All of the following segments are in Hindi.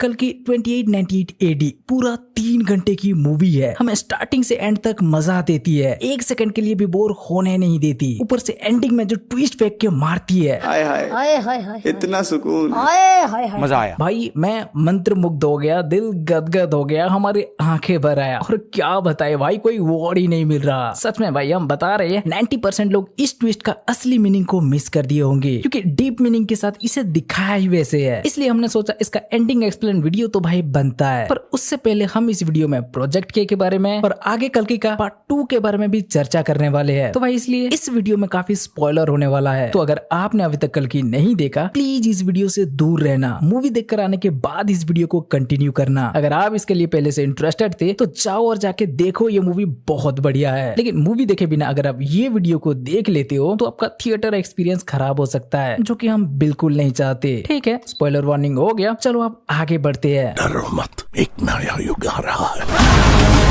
कल की 2898 एडी पूरा 3 घंटे की मूवी है। हमें स्टार्टिंग से एंड तक मजा देती है, एक सेकंड के लिए भी बोर होने नहीं देती। ऊपर से एंडिंग में जो ट्विस्ट फेंक के मारती है, हाय हाय हाय हाय हाय इतना सुकून, हाय हाय हाय मजा आया। भाई मैं मंत्रमुग्ध हो गया, दिल गदगद हो गया, हमारी आंखें भर आया। और क्या बताए भाई, कोई वर्ड ही नहीं मिल रहा। सच में भाई हम बता रहे हैं 90% लोग इस ट्विस्ट का असली मीनिंग को मिस कर दिए होंगे, क्योंकि डीप मीनिंग के साथ इसे दिखाया ही वैसे है। इसलिए हमने सोचा इसका एंडिंग एक्सप्लेन वीडियो तो भाई बनता है, पर उससे पहले हम इस वीडियो में प्रोजेक्ट के बारे में और आगे कल्कि का पार्ट 2 के बारे में भी चर्चा करने वाले हैं। तो भाई इसलिए इस वीडियो में काफी स्पॉइलर होने वाला है। तो अगर आपने अभी तक कल्कि नहीं देखा, प्लीज इस वीडियो से दूर रहना। मूवी देखकर आने के बाद इस वीडियो को कंटिन्यू करना। अगर आप इसके लिए पहले से इंटरेस्टेड थे तो जाओ और जाके देखो, ये मूवी बहुत बढ़िया है। लेकिन मूवी देखे बिना अगर आप ये वीडियो को देख लेते हो तो आपका थिएटर एक्सपीरियंस खराब हो सकता है, जो कि हम बिल्कुल नहीं चाहते। ठीक है, स्पॉइलर वार्निंग हो गया, चलो आप आगे बढ़ते हैं। डरो मत, एक नया युग आ रहा है।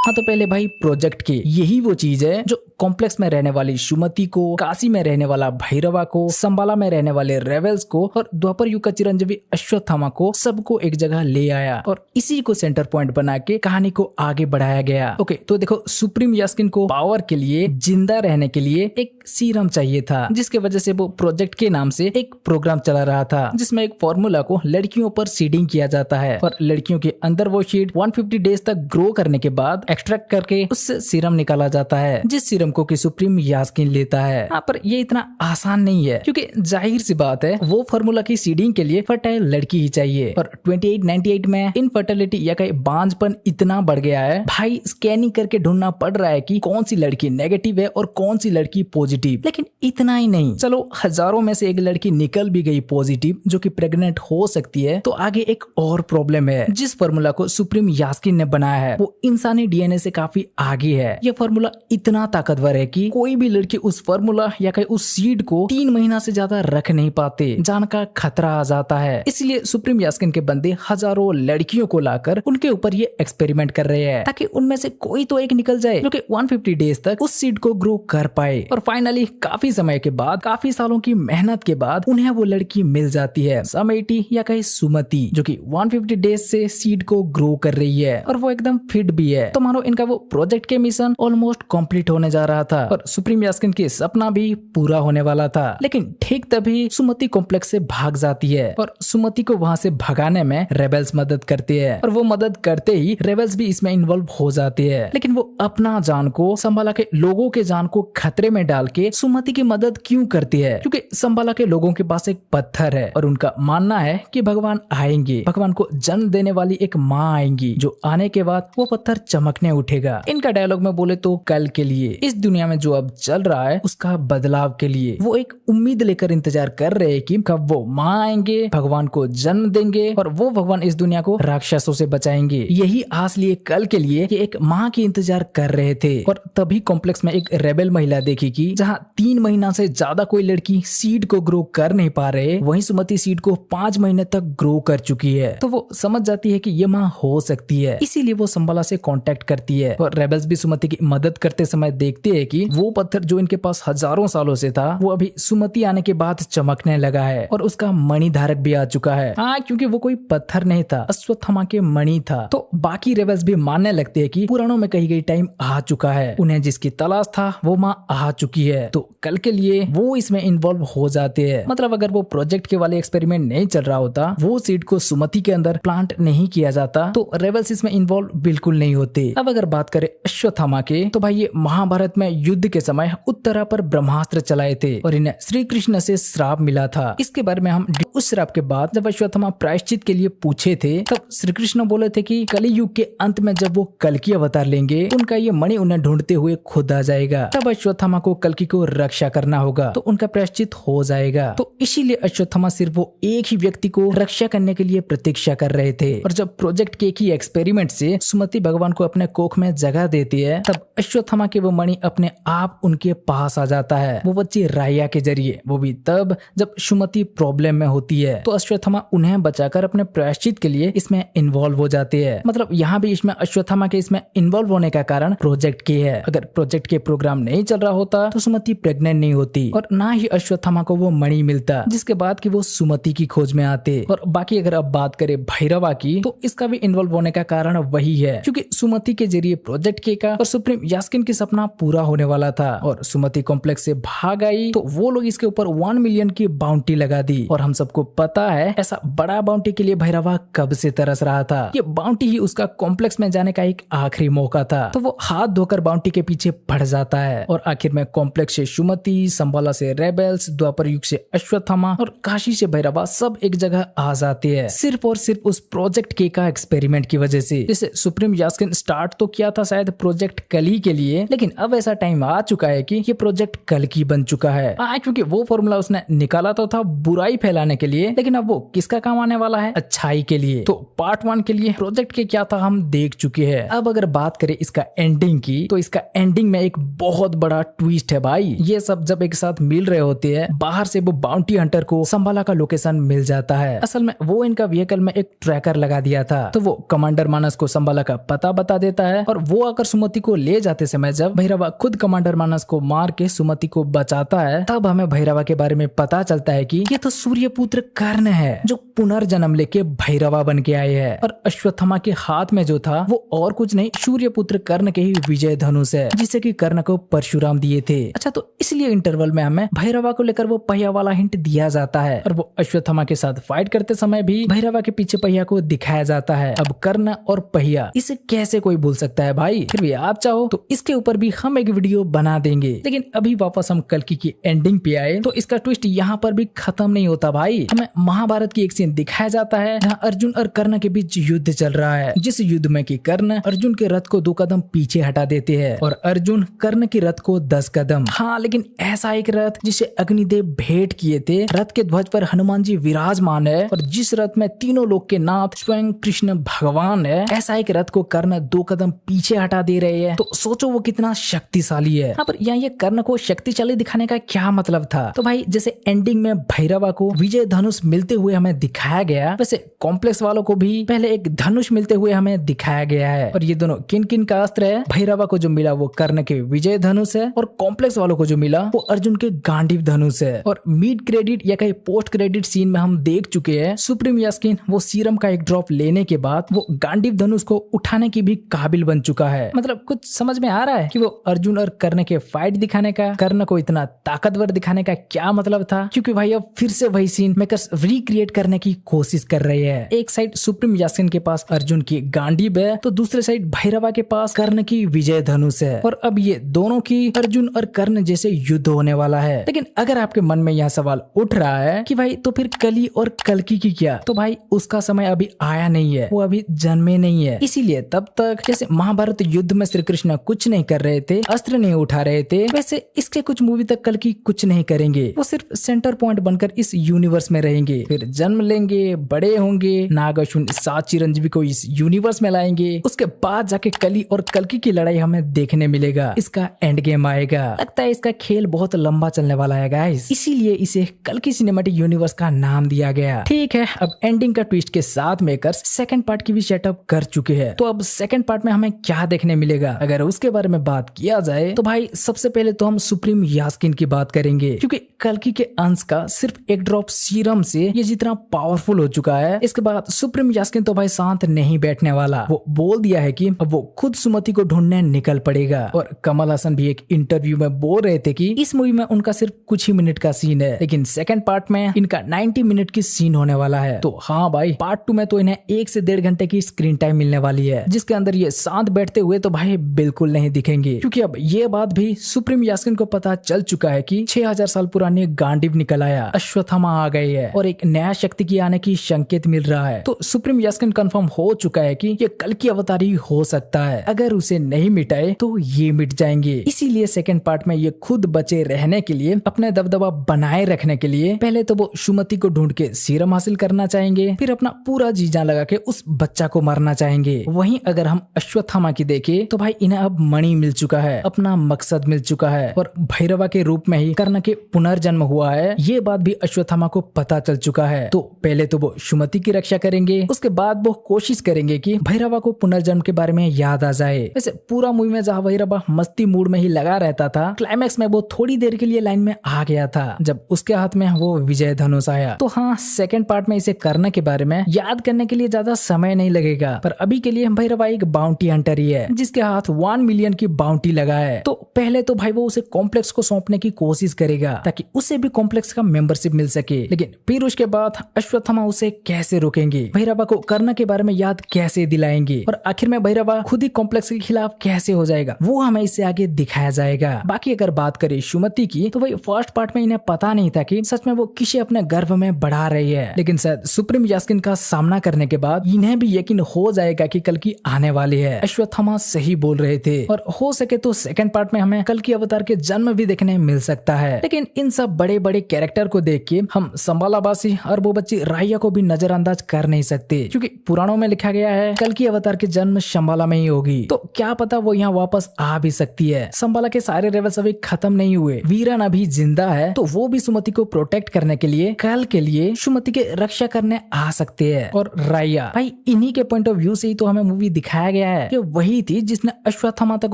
हाँ तो पहले भाई प्रोजेक्ट के, यही वो चीज है जो कॉम्प्लेक्स में रहने वाली सुमति को, काशी में रहने वाला भैरवा को, संबाला में रहने वाले रेवेल्स को और द्वापर युग का चिरंजीवी अश्वत्थामा को सबको एक जगह ले आया और इसी को सेंटर पॉइंट बना के कहानी को आगे बढ़ाया गया। ओके, तो देखो सुप्रीम यास्किन को पावर के लिए, जिंदा रहने के लिए एक सीरम चाहिए था, जिसके वजह से वो प्रोजेक्ट के नाम से एक प्रोग्राम चला रहा था, जिसमें एक फॉर्मूला को लड़कियों पर सीडिंग किया जाता है और लड़कियों के अंदर वो शीड 150 डेज तक ग्रो करने के बाद एक्सट्रैक्ट करके उससे सीरम निकाला जाता है, जिस सीरम को कि सुप्रीम यास्किन लेता है। हाँ, पर ये इतना आसान नहीं है, क्योंकि जाहिर सी बात है वो फॉर्मूला की सीडिंग के लिए फर्टाइल लड़की ही चाहिए। और 2898 में इनफर्टिलिटी या कहीं बांझपन इतना बढ़ गया है भाई, स्कैनिंग करके ढूंढना पड़ रहा है कि कौन सी लड़की नेगेटिव है और कौन सी लड़की पॉजिटिव। लेकिन इतना ही नहीं, चलो हजारों में से एक लड़की निकल भी गई पॉजिटिव, जो कि प्रेग्नेंट हो सकती है, तो आगे एक और प्रॉब्लम है। जिस फॉर्मूला को सुप्रीम यास्किन ने बनाया है वो इंसानी डीएनए से काफी आगे है। यह फॉर्मूला इतना ताकतवर है कि कोई भी लड़की उस फॉर्मूला या कहीं उस सीड को 3 महीना से ज्यादा रख नहीं पाते, जान का खतरा आ जाता है। इसलिए सुप्रीम यास्किन के बंदे हजारों लड़कियों को लाकर उनके ऊपर ये एक्सपेरिमेंट कर रहे हैं, ताकि उनमें से कोई तो एक निकल जाए जो कि 150 डेज तक उस सीड को ग्रो कर पाए। और फाइनली काफी समय के बाद, काफी सालों की मेहनत के बाद उन्हें वो लड़की मिल जाती है, समेटी या कहीं सुमति, जो कि 150 डेज से सीड को ग्रो कर रही है और वो एकदम फिट भी है। तो मानो इनका वो प्रोजेक्ट के मिशन ऑलमोस्ट कंप्लीट होने जा रहा था और सुप्रीम यास्किन की सपना भी पूरा होने वाला था। लेकिन ठीक तभी सुमति कॉम्प्लेक्स से भाग जाती है और सुमति को वहां से भगाने में रेबेल्स मदद करते हैं और वो मदद करते ही रेबेल्स भी इसमें इन्वॉल्व हो जाते हैं। लेकिन वो अपना जान को, संबाला के लोगों के जान को खतरे में डाल के सुमति की मदद क्यों करती है? क्योंकि संबाला के लोगों के पास एक पत्थर है और उनका मानना है कि भगवान आएंगे, भगवान को जन्म देने वाली एक माँ आएंगी, जो आने के बाद वो पत्थर चमकने उठेगा। इनका डायलॉग में बोले तो कल के लिए, इस दुनिया में जो अब चल रहा है उसका बदलाव के लिए वो एक उम्मीद लेकर इंतजार कर रहे हैं कि कब वो माँ आएंगे, भगवान को जन्म देंगे और वो भगवान इस दुनिया को राक्षसों से बचाएंगे। यही आस लिए कल के लिए कि एक माँ की इंतजार कर रहे थे। और तभी कॉम्प्लेक्स में एक रेबेल महिला देखी कि जहाँ 3 महीना से ज्यादा कोई लड़की सीड को ग्रो कर नहीं पा रहे, वहीं सुमति सीड को 5 महीने तक ग्रो कर चुकी है। तो वो समझ जाती है कि ये माँ हो सकती है, इसीलिए वो संबाला से कांटेक्ट करती है और रेबेल्स भी सुमति की मदद करते समय देखते हैं कि वो पत्थर जो इनके पास हजारों सालों से था, वो अभी सुमति आने के बाद चमकने लगा है और उसका मणि धारक भी आ चुका है। हाँ, क्योंकि वो कोई पत्थर नहीं था, अश्वत्थामा के मणि था। तो बाकी रेबेल्स भी मानने लगते हैं कि पुराणों में कही गई टाइम आ चुका है, उन्हें जिसकी तलाश था वो माँ आ चुकी है। तो कल के लिए वो इसमें इन्वॉल्व हो जाते हैं। मतलब अगर वो प्रोजेक्ट के वाले एक्सपेरिमेंट नहीं चल रहा होता, वो सीड को सुमति के अंदर प्लांट नहीं किया जाता, तो रेबेल्स इसमें इन्वॉल्व बिल्कुल नहीं होते। अब अगर बात करें अश्वत्थामा के, तो भाई ये महाभारत में युद्ध के समय उत्तरा पर ब्रह्मास्त्र चलाए थे और इन्हें श्री कृष्ण से श्राप मिला था। इसके बारे में हम उस श्राप के बाद जब अश्वत्थामा प्रायश्चित के लिए पूछे थे, तब श्री कृष्ण बोले थे कि कली युग के अंत में जब वो कल्कि अवतार लेंगे, उनका ये मणि उन्हें ढूंढते हुए खुद आ जाएगा। तब अश्वत्थामा को कल्कि को रक्षा करना होगा, तो उनका प्रायश्चित हो जाएगा। तो इसीलिए अश्वत्थामा सिर्फ वो एक ही व्यक्ति को रक्षा करने के लिए प्रतीक्षा कर रहे थे। और जब प्रोजेक्ट के ही एक्सपेरिमेंट से सुमति भगवान को अपने कोख में जगह देती है, तब अश्वत्थामा के वो मणि अपने आप उनके पास आ जाता है, वो बच्ची राया के जरिए, वो भी तब जब सुमति प्रॉब्लम में होती है। तो अश्वत्थामा उन्हें बचाकर अपने प्रायश्चित के लिए इसमें इन्वॉल्व हो जाते हैं। मतलब यहाँ भी इसमें अश्वत्थामा के इसमें इन्वॉल्व होने का कारण प्रोजेक्ट के है। अगर प्रोजेक्ट के प्रोग्राम नहीं चल रहा होता तो सुमति प्रेग्नेंट नहीं होती और ना ही अश्वत्थामा को वो मणि मिलता, जिसके बाद कि वो सुमति की खोज में आते। और बाकी अगर अब बात करें भैरवा की, तो इसका भी इन्वॉल्व होने का कारण वही है, क्योंकि सुमति के जरिए प्रोजेक्ट के का और सुप्रीम यास्किन की सपना पूरा होने वाला था और सुमति कॉम्प्लेक्स से भाग आई तो वो लोग इसके ऊपर 1 मिलियन की बाउंटी लगा दी। और हम सबको पता है ऐसा बड़ा बाउंटी के लिए भैरवा कब से तरस रहा था। ये बाउंटी ही उसका कॉम्प्लेक्स में जाने का एक आखिरी मौका था। तो वो हाथ धोकर बाउंटी के पीछे बढ़ जाता है और आखिर में कॉम्प्लेक्स से सुमति, संबाला से रेबेल्स, द्वापर युग से अश्वत्थामा और काशी से भैरवा सब एक जगह आ जाते हैं, सिर्फ और सिर्फ उस प्रोजेक्ट के का एक्सपेरिमेंट की वजह से। जैसे सुप्रीम यास्किन स्टार्ट तो किया था शायद प्रोजेक्ट कली के लिए, लेकिन अब ऐसा टाइम आ चुका है कि ये प्रोजेक्ट कल्कि बन चुका है। क्योंकि वो फॉर्मूला उसने निकाला तो था बुराई फैलाने के लिए, लेकिन अब वो किसका काम आने वाला है? अच्छाई के लिए। तो पार्ट 1 के लिए प्रोजेक्ट के क्या था हम देख चुके हैं। अब अगर बात करें इसका एंडिंग की, तो इसका एंडिंग में एक बहुत बड़ा ट्विस्ट है भाई। ये सब जब एक साथ मिल रहे होते हैं, बाहर से वो बाउंटी हंटर को संबाला का लोकेशन मिल जाता है। असल में वो इनका व्हीकल में एक ट्रैकर लगा दिया था, तो वो कमांडर मानस को संबाला का पता बता देता है और वो आकर सुमति को ले जाते समय जब भैरवा खुद कमांडर मानस को मार के सुमति को बचाता है, तब हमें भैरवा के बारे में पता चलता है कि ये तो सूर्यपुत्र कर्ण है जो पुनर्जन्म लेके भैरवा बन के आए हैं। और अश्वत्थामा के हाथ में जो था वो और कुछ नहीं, सूर्यपुत्र कर्ण के ही विजय धनुष है, जिसे कि कर्ण को परशुराम दिए थे। अच्छा, तो इसलिए इंटरवल में हमें भैरवा को लेकर वो पहिया वाला हिंट दिया जाता है और वो अश्वत्थामा के साथ फाइट करते समय भी भैरवा के पीछे पहिया को दिखाया जाता है। अब कर्ण और पहिया, इसे कैसे कोई भूल सकता है भाई? फिर भी आप चाहो तो इसके ऊपर भी हम एक वीडियो बना देंगे। लेकिन अभी वापस हम कल्कि की एंडिंग पे आए तो इसका ट्विस्ट यहाँ पर भी खत्म नहीं होता भाई। हमें महाभारत की एक सीन दिखाया जाता है जहाँ अर्जुन और कर्ण के बीच युद्ध चल रहा है, जिस युद्ध में कि कर्ण अर्जुन के रथ को 2 कदम पीछे हटा देते हैं और अर्जुन कर्ण के रथ को 10 कदम। हाँ, लेकिन ऐसा एक रथ जिसे अग्निदेव भेंट किए थे, रथ के ध्वज पर हनुमान जी विराजमान है और जिस रथ में तीनों लोक के नाथ स्वयं कृष्ण भगवान है, ऐसा एक रथ को कर्ण 2 कदम पीछे हटा दे रहे हैं। तो सोचो वो कितना शक्तिशाली है। हाँ, पर यहाँ ये कर्ण को शक्तिशाली दिखाने का क्या मतलब था? तो भाई जैसे एंडिंग में भैरवा को विजय धनुष मिलते हुए हमें दिखाया गया, वैसे कॉम्प्लेक्स वालों को भी पहले एक धनुष मिलते हुए हमें दिखाया गया है। और ये दोनों किन किन का अस्त्र है? भैरवा को जो मिला वो कर्ण के विजय धनुष है और कॉम्प्लेक्स वालों को जो मिला वो अर्जुन के गांडीव धनुष है। और मिड क्रेडिट या कहीं पोस्ट क्रेडिट सीन में हम देख चुके हैं सुप्रीम यास्किन वो सीरम का एक ड्रॉप लेने के बाद वो गांडीव धनुष को उठाने की भी काबिल बन चुका है। मतलब कुछ समझ में आ रहा है कि वो अर्जुन और कर्ण के फाइट दिखाने का, कर्ण को इतना ताकतवर दिखाने का क्या मतलब था? क्योंकि भाई अब फिर से वही सीन मेकर्स रिक्रिएट करने की कोशिश कर रहे हैं। एक साइड सुप्रीम यास्किन के पास अर्जुन की गांडीव है तो दूसरे साइड भैरवा के पास कर्ण की विजय धनुष है और अब ये दोनों की अर्जुन और कर्ण जैसे युद्ध होने वाला है। लेकिन अगर आपके मन में यह सवाल उठ रहा है कि भाई तो फिर कली और कल्कि की क्या? तो भाई उसका समय अभी आया नहीं है, वो अभी जन्मे नहीं है। इसीलिए तब तक जैसे महाभारत युद्ध में श्री कृष्ण कुछ नहीं कर रहे थे, अस्त्र नहीं उठा रहे थे, वैसे इसके कुछ मूवी तक कल्कि कुछ नहीं करेंगे। वो सिर्फ सेंटर पॉइंट बनकर इस यूनिवर्स में रहेंगे, फिर जन्म लेंगे, बड़े होंगे, नाग अश्विन 7 चिरंजीवी को इस यूनिवर्स में लाएंगे, उसके बाद जाके कली और कल्कि की लड़ाई हमें देखने मिलेगा, इसका एंड गेम आएगा। लगता है इसका खेल बहुत लंबा चलने वाला है गाइस, इसीलिए इसे कल्कि सिनेमैटिक यूनिवर्स का नाम दिया गया। ठीक है, अब एंडिंग का ट्विस्ट के साथ मेकर्स सेकंड पार्ट की भी सेटअप कर चुके हैं, तो अब सेकंड पार्ट में हमें क्या देखने मिलेगा? अगर उसके बारे में बात किया जाए तो भाई सबसे पहले तो हम सुप्रीम यास्किन की बात करेंगे, क्योंकि कल्कि के अंश का सिर्फ एक ड्रॉप सीरम से ये जितना पावरफुल हो चुका है, इसके बाद सुप्रीम यास्किन तो भाई शांत नहीं बैठने वाला। वो बोल दिया है कि अब वो खुद सुमति को ढूंढने निकल पड़ेगा। और कमल हसन भी एक इंटरव्यू में बोल रहे थे कि इस मूवी में उनका सिर्फ कुछ ही मिनट का सीन है, लेकिन सेकंड पार्ट में इनका 90 मिनट की सीन होने वाला है। तो हाँ भाई, पार्ट 2 में तो इन्हें 1 से 1.5 घंटे की स्क्रीन टाइम मिलने वाली है, जिसके अंदर ये शांत बैठते हुए तो भाई बिल्कुल नहीं दिखेंगे, क्योंकि अब ये बात भी सुप्रीम यास्किन को पता चल चुका है कि 6000 साल पुराने गांडीव निकल आया, अश्वत्थामा आ गए है और एक नया शक्ति की आने की संकेत मिल रहा है। तो सुप्रीम यास्किन कंफर्म हो चुका है कि ये कल्कि अवतारी हो सकता है, अगर उसे नहीं मिटाए तो ये मिट जाएंगे। इसीलिए सेकंड पार्ट में ये खुद बचे रहने के लिए, अपने दबदबा बनाए रखने के लिए पहले तो वो सुमति को ढूंढ के सीरम हासिल करना चाहेंगे, फिर अपना पूरा जी जान लगा के उस बच्चा को मारना चाहेंगे। वहीं अगर अगर हम अश्वत्थामा की देखें तो भाई इन्हें अब मणि मिल चुका है, अपना मकसद मिल चुका है और भैरवा के रूप में ही कर्ण के पुनर्जन्म हुआ है, ये बात भी अश्वत्थामा को पता चल चुका है। तो पहले तो वो सुमति की रक्षा करेंगे, उसके बाद वो कोशिश करेंगे कि भैरवा को पुनर्जन्म के बारे में याद आ जाए। वैसे पूरा मूवी में जहाँ भैरवा मस्ती मूड में ही लगा रहता था, क्लाइमैक्स में वो थोड़ी देर के लिए लाइन में आ गया था जब उसके हाथ में वो विजय धनुष आया। तो हाँ, सेकंड पार्ट में इसे कर्ण के बारे में याद करने के लिए ज्यादा समय नहीं लगेगा, पर अभी के लिए भैरवा एक बाउंटी हंटर ही है जिसके हाथ 1 मिलियन की बाउंटी लगा है। तो पहले तो भाई वो उसे कॉम्प्लेक्स को सौंपने की कोशिश करेगा ताकि उसे भी कॉम्प्लेक्स का मेंबरशिप मिल सके, लेकिन फिर उसके बाद अश्वत्थामा उसे कैसे रोकेंगे, भैरवा को कर्ण के बारे में याद कैसे दिलाएंगे और आखिर में भैरवा खुद ही कॉम्प्लेक्स के खिलाफ कैसे हो जाएगा, वो हमें इससे आगे दिखाया जाएगा। बाकी अगर बात करें सुमति की, तो भाई फर्स्ट पार्ट में इन्हें पता नहीं था कि सच में वो किसे अपने गर्भ में बढ़ा रही है, लेकिन शायद सुप्रीम यास्किन का सामना करने के बाद इन्हें भी यकीन हो जाएगा कि कल की आने वाली है। अश्वत्थामा सही बोल रहे थे और हो सके तो सेकंड पार्ट में हमें कल की अवतार के जन्म भी देखने मिल सकता है। लेकिन इन सब बड़े बड़े कैरेक्टर को देख के हम संबालावासी और वो बच्ची राया को भी नजरअंदाज कर नहीं सकते, क्योंकि पुराणों में लिखा गया है कल की अवतार के जन्म शंबाला में ही होगी। तो क्या पता वो यहाँ वापस आ भी सकती है। संबाला के सारे रेवल्स अभी खत्म नहीं हुए, वीरन अभी जिंदा है, तो वो भी सुमति को प्रोटेक्ट करने के लिए कल के लिए सुमति के रक्षा करने आ सकते हैं। और राया भाई इन्हीं के पॉइंट ऑफ व्यू से ही तो हमें मूवी दिखाया गया है कि वही थी जिसने अश्वत्थामा तक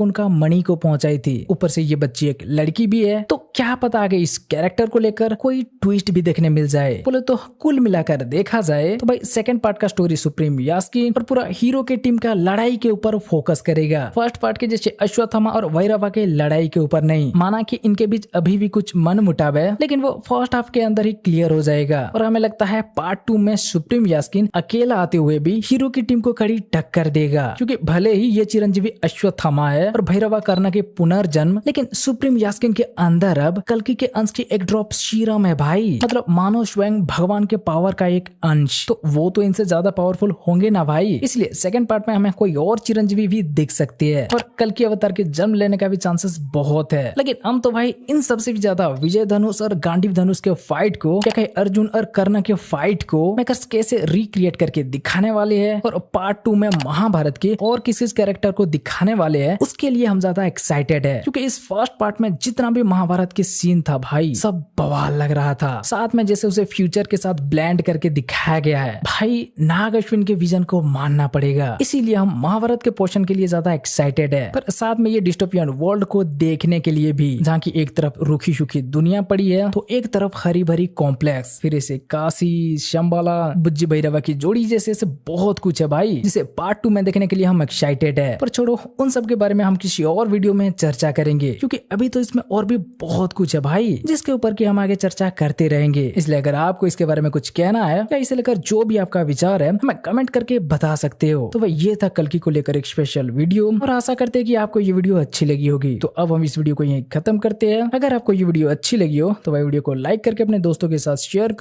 उनका मणि को पहुंचाई थी। ऊपर से ये बच्ची एक लड़की भी है, तो क्या पता आगे इस कैरेक्टर को लेकर कोई ट्विस्ट भी देखने मिल जाए। बोले तो कुल मिलाकर देखा जाए तो भाई सेकंड पार्ट का स्टोरी सुप्रीम यास्किन और पूरा हीरो के टीम का लड़ाई के ऊपर फोकस करेगा। फर्स्ट पार्ट के जैसे अश्वत्थामा और भैरवा के लड़ाई के ऊपर नहीं। माना कि इनके बीच अभी भी कुछ मन मुटाव है, लेकिन वो फर्स्ट हाफ के अंदर ही क्लियर हो जाएगा और हमें लगता है पार्ट 2 में सुप्रीम यास्किन अकेला आते हुए भी हीरो की टीम को कड़ी टक्कर देगा, क्योंकि भले ही ये चिरंजीवी अश्वत्थामा है और भैरवा कर्ण के पुनर्जन्म, लेकिन सुप्रीम यास्किन के अंदर अब कल्कि के अंश की एक ड्रॉप सीरम है भाई, मतलब मानो स्वयं भगवान के पावर का एक अंश। तो वो तो इनसे ज्यादा पावरफुल होंगे ना भाई, इसलिए सेकंड पार्ट में हमें कोई और चिरंजीवी भी दिख सकती है और कल्कि अवतार के जन्म लेने का भी चांसेस बहुत है। लेकिन हम तो भाई इन सबसे भी ज्यादा विजय धनुष और गांडीव धनुष के फाइट को, क्या कहे अर्जुन और कर्ण के फाइट को मेकर्स कैसे रिक्रिएट करके दिखाने वाले हैं और पार्ट 2 में महाभारत के और किसी कैरेक्टर को दिखाने वाले हैं, उसके लिए हम ज्यादा एक्साइटेड है। क्योंकि इस फर्स्ट पार्ट में जितना भी महाभारत के सीन था भाई सब बवाल लग रहा था, साथ में जैसे उसे फ्यूचर के साथ ब्लेंड करके दिखाया गया है भाई, नाग अश्विन के विजन को मानना पड़ेगा। इसीलिए हम महाभारत के पोर्शन के लिए ज्यादा एक्साइटेड है, पर साथ में ये डिस्टोपियन वर्ल्ड को देखने के लिए भी, जहाँ की एक तरफ रूखी सूखी दुनिया पड़ी है तो एक तरफ हरी भरी कॉम्प्लेक्स, फिर इसे काशी शंबाला बुज्जी भैरवा की जोड़ी जैसे बहुत कुछ है भाई, जिसे पार्ट 2 में देखने के लिए हम एक्साइटेड है। पर छोड़ो, उन सब के बारे में हम किसी और वीडियो में चर्चा करेंगे, क्योंकि अभी तो इसमें और भी बहुत कुछ है भाई जिसके ऊपर की हम आगे चर्चा करते रहेंगे। इसलिए अगर आपको इसके बारे में कुछ कहना है या इसे लेकर जो भी आपका विचार है हमें कमेंट करके बता सकते हो। तो भाई ये था कल्कि को लेकर एक स्पेशल वीडियो और आशा करते हैं कि आपको ये वीडियो अच्छी लगी होगी। तो अब हम इस वीडियो को यहीं खत्म करते हैं। अगर आपको ये वीडियो अच्छी लगी हो तो भाई वीडियो को लाइक करके अपने दोस्तों के साथ शेयर करो।